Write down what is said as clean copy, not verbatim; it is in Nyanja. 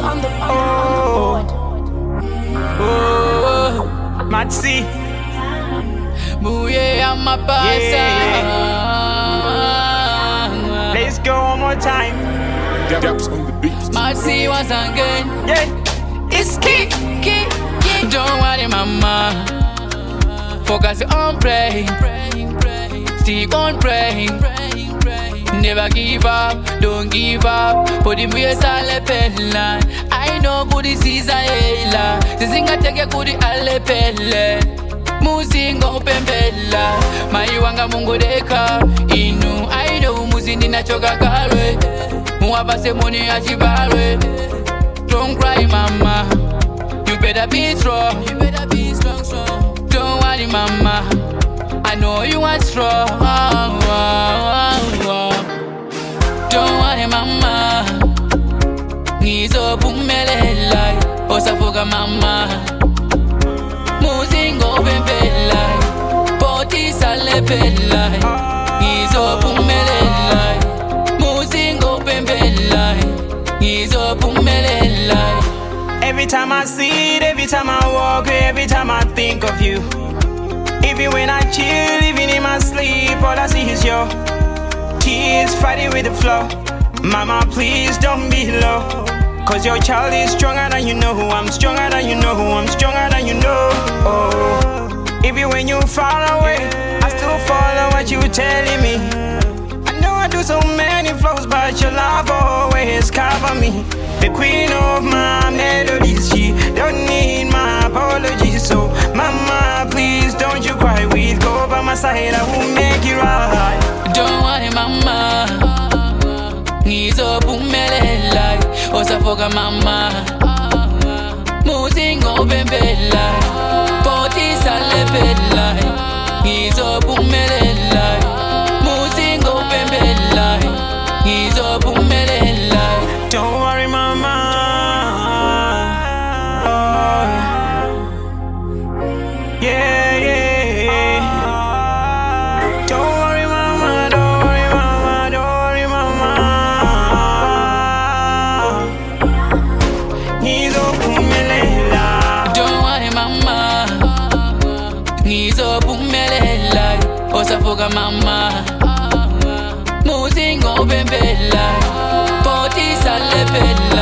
on the Oh, Matsi. Muye amapasa. Let's go one more time. Daps on the beat. Matsi once again. Yeah, it's key. Don't worry, mama. Focus on praying. Stick on praying. Never give up, don't give up. Put him with a pella. I know good is a hela. The singer take a good alepele. Muzingo pembela. Maiwanga mungu deka. Inu, I know muzindi na choka karwe. Muwabase moni achibarwe. Don't cry, mama. You better be strong. Don't worry, mama. I know you are strong. Don't worry, mama. Ngizo pumelela. Osafoka, mama. Muzingo bembela. Poti salepela. Ngizo pumelela. Muzingo bembela. Ngizo pumelela. Every time I see it, every time I walk, every time I think of you. Even when I chill, even in my sleep, all I see is your tears fighting with the flow. Mama, please don't be low. Cause your child is stronger than you know. I'm stronger than you know. I'm stronger than you know. Oh, even when you far away, I still follow what you telling me. I know I do so many flows, but your love always cover me. The queen of my melodies, she don't need my apologies. So, mama, please don't you cry. We'll go by my side, I will make it right. Don't worry, mama. Ngizo pumelela. Osafoka, mama. Muzingo bembela. Poti salepela. Ngizo pumelela. Muzingo bembela. Ngizo pumelela. Don't worry, mama. Oh, yeah. Don't worry, mama. Don't worry, mama. Don't worry, mama. Ngizo pumelela. Don't worry, mama. Ngizo pumelela. Osafoka, mama. Muzingo bembela. Poti salepela.